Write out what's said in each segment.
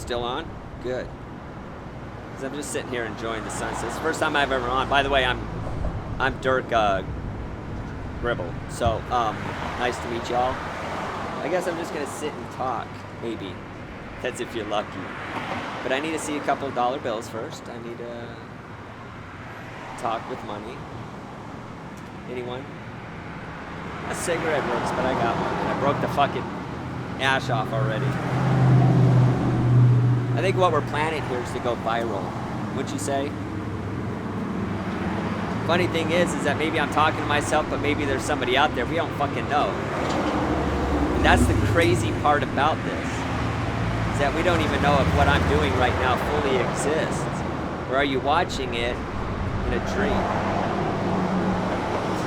still on? Good. Because I'm just sitting here enjoying the sunset. It's the first time I've ever on. By the way, I'm Dirk Gribble. So, nice to meet y'all. I guess I'm just going to sit and talk, maybe. That's if you're lucky. But I need to see a couple of dollar bills first. I need to talk with money. Anyone? A cigarette works, but I got one. I broke the fucking ash off already. I think what we're planning here is to go viral. Wouldn't you say? Funny thing is that maybe I'm talking to myself, but maybe there's somebody out there. We don't fucking know. And that's the crazy part about this. Is that we don't even know if what I'm doing right now fully exists. Or are you watching it in a dream?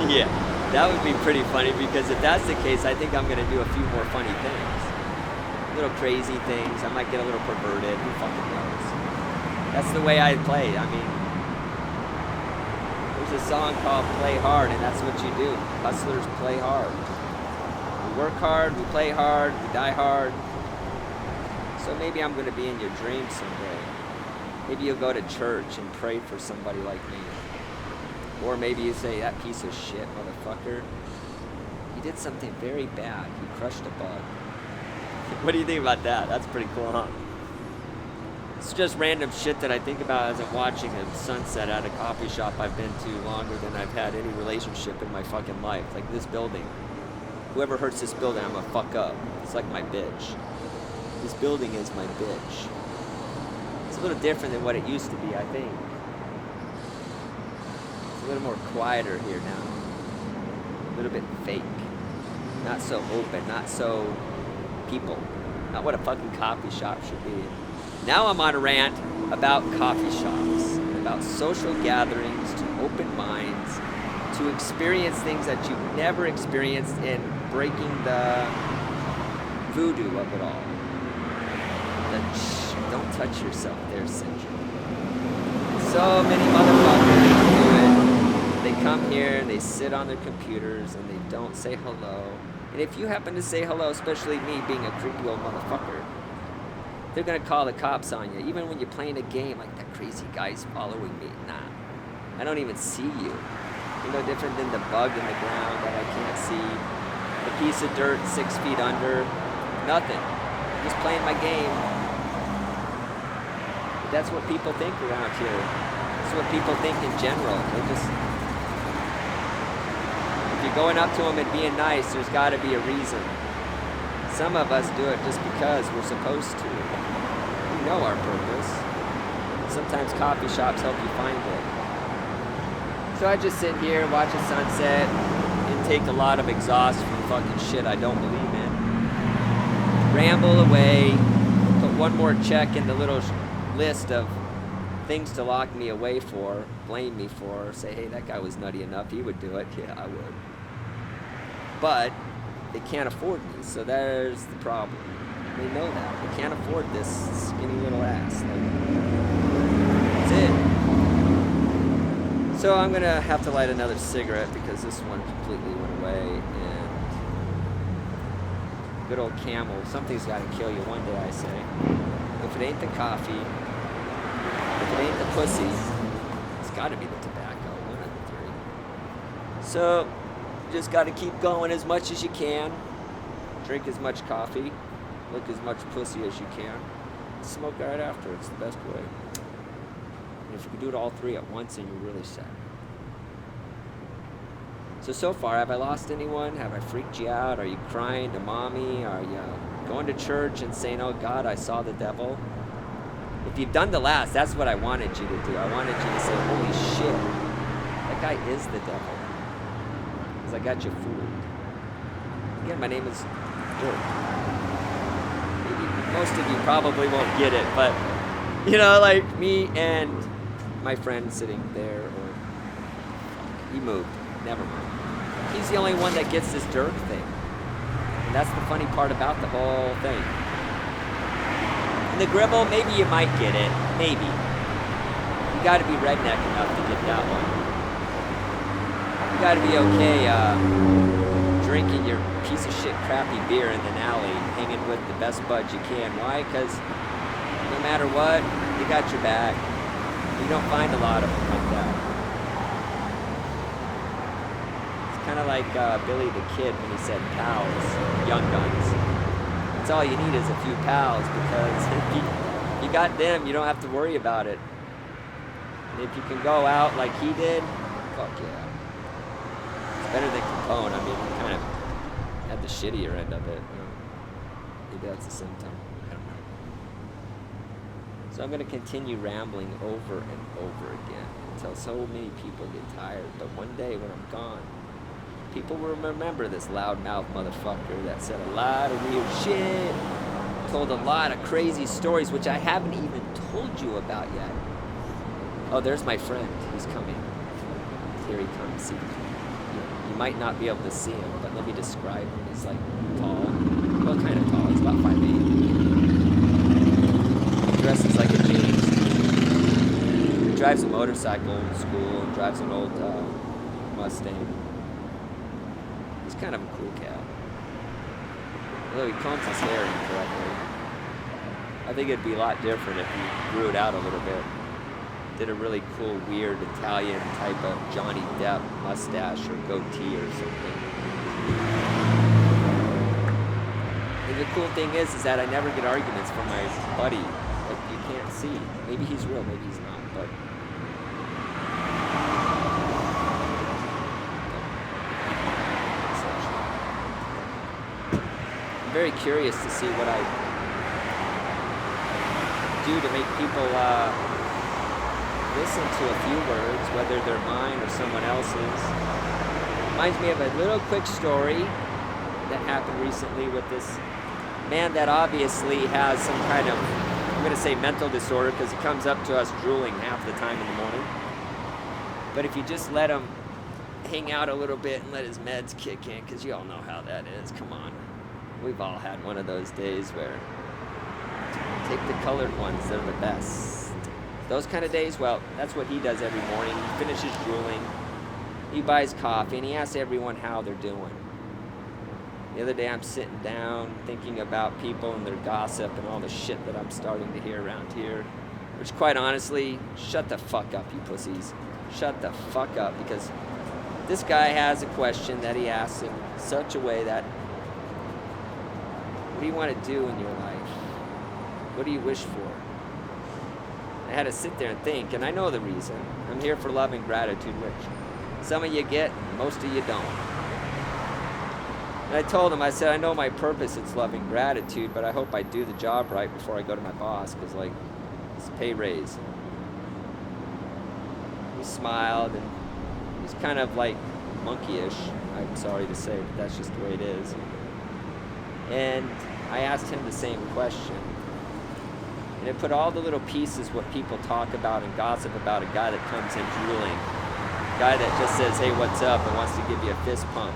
Yeah, that would be pretty funny, because if that's the case, I think I'm going to do a few more funny things. Little crazy things. I might get a little perverted. Who fucking knows? That's the way I play. I mean, there's a song called Play Hard, and that's what you do. Hustlers play hard. We work hard, we play hard, we die hard. So maybe I'm going to be in your dreams someday. Maybe you'll go to church and pray for somebody like me. Or maybe you say, that piece of shit, motherfucker, he did something very bad. He crushed a bug. What do you think about that? That's pretty cool, huh? It's just random shit that I think about as I'm watching a sunset at a coffee shop I've been to longer than I've had any relationship in my fucking life. Like this building. Whoever hurts this building, I'm gonna fuck up. It's like my bitch. This building is my bitch. It's a little different than what it used to be, I think. It's a little more quieter here now. A little bit fake. Not so open, not so people. Not what a fucking coffee shop should be. Now I'm on a rant about coffee shops, about social gatherings, to open minds, to experience things that you've never experienced, in breaking the voodoo of it all. The don't touch yourself there syndrome. So many motherfuckers do it. They come here, they sit on their computers, and they don't say hello. And if you happen to say hello, especially me being a creepy old motherfucker, they're gonna call the cops on you. Even when you're playing a game, like that crazy guy's following me. Nah, I don't even see you. You're no different than the bug in the ground that I can't see. The piece of dirt 6 feet under. Nothing. I'm just playing my game. But that's what people think around here. That's what people think in general. They just... If you're going up to them and being nice, there's got to be a reason. Some of us do it just because we're supposed to. We know our purpose. Sometimes coffee shops help you find it. So I just sit here, watch the sunset, and take a lot of exhaust from fucking shit I don't believe in. Ramble away, put one more check in the little list of things to lock me away for, blame me for, say, hey, that guy was nutty enough, he would do it. Yeah, I would. But they can't afford me, so there's the problem. They know that. They can't afford this skinny little ass. That's it. So I'm gonna have to light another cigarette because this one completely went away, and good old Camel, something's gotta kill you one day, I say. If it ain't the coffee, if it ain't the pussy, it's gotta be the tobacco, one of the three. So, you just gotta keep going as much as you can, drink as much coffee, lick as much pussy as you can, smoke right after, it's the best way. And if you can do it all three at once, then you're really set. So far, have I lost anyone? Have I freaked you out? Are you crying to mommy? Are you going to church and saying, oh God, I saw the devil? If you've done the last, that's what I wanted you to do. I wanted you to say, holy shit, that guy is the devil. Because I got you fooled. Again, my name is Dirk. Maybe most of you probably won't get it, but, you know, like me and my friend sitting there, or he moved. Never mind. He's the only one that gets this Dirk thing. And that's the funny part about the whole thing. And the Gribble, maybe you might get it. Maybe. You gotta be redneck enough to get that one. You gotta be okay drinking your piece of shit crappy beer in an alley, hanging with the best buds you can. Why? Because No matter what, they got your back. You don't find a lot of them like that. It's kind of like Billy the Kid when he said pals, young guns. That's all you need is a few pals, because if you got them, you don't have to worry about it. And if you can go out like he did, fuck yeah. It's better than Capone. I mean, he kind of had the shittier end of it. Maybe that's the symptom. I don't know. So I'm going to continue rambling over and over again until so many people get tired. But one day when I'm gone, people will remember this loudmouth motherfucker that said a lot of weird shit, told a lot of crazy stories, which I haven't even told you about yet. Oh, there's my friend. He's coming. Here he comes. You might not be able to see him, but let me describe him. He's like tall. Well, kind of tall. He's about 5'8". He dresses like a James. He drives a motorcycle to school and drives an old Mustang. He's kind of a cool cat. Although he combs his hair incorrectly. I think it'd be a lot different if he grew it out a little bit. Did a really cool, weird Italian type of Johnny Depp mustache or goatee or something. And the cool thing is that I never get arguments from my buddy. Like, you can't see. Maybe he's real, maybe he's not, but... I'm very curious to see what I do to make people, listen to a few words, whether they're mine or someone else's. Reminds me of a little quick story that happened recently with this man that obviously has some kind of, I'm going to say mental disorder, because he comes up to us drooling half the time in the morning. But if you just let him hang out a little bit and let his meds kick in, because you all know how that is, come on. We've all had one of those days where take the colored ones, they're the best. Those kind of days, well, that's what he does every morning. He finishes drooling, he buys coffee, and he asks everyone how they're doing. The other day I'm sitting down thinking about people and their gossip and all the shit that I'm starting to hear around here, which quite honestly, shut the fuck up, you pussies. Shut the fuck up, because this guy has a question that he asks in such a way that, what do you want to do in your life? What do you wish for? I had to sit there and think, and I know the reason. I'm here for love and gratitude, which some of you get, most of you don't. And I told him, I said, I know my purpose, it's love and gratitude, but I hope I do the job right before I go to my boss, because, like, it's a pay raise. He smiled, and he's kind of, like, monkeyish, I'm sorry to say, but that's just the way it is. And I asked him the same question. And it put all the little pieces, what people talk about and gossip about, a guy that comes in drooling, a guy that just says, hey, what's up, and wants to give you a fist pump.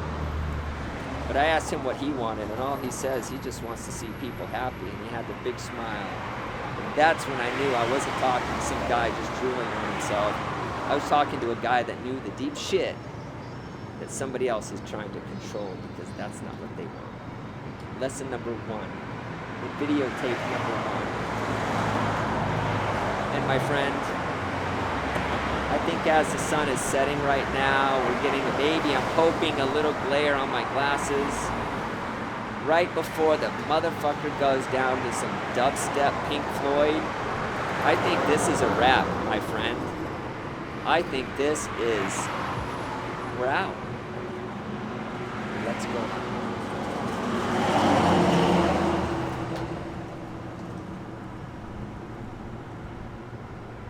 But I asked him what he wanted, and all he says, he just wants to see people happy, and he had the big smile. And that's when I knew I wasn't talking to some guy just drooling on himself. I was talking to a guy that knew the deep shit that somebody else is trying to control, because that's not what they want. Lesson number 1, the videotape number 1. And my friend, I think as the sun is setting right now, we're getting maybe, I'm hoping, a little glare on my glasses. Right before the motherfucker goes down to some dubstep Pink Floyd, I think this is a wrap, my friend. I think this is, we're out. Let's go.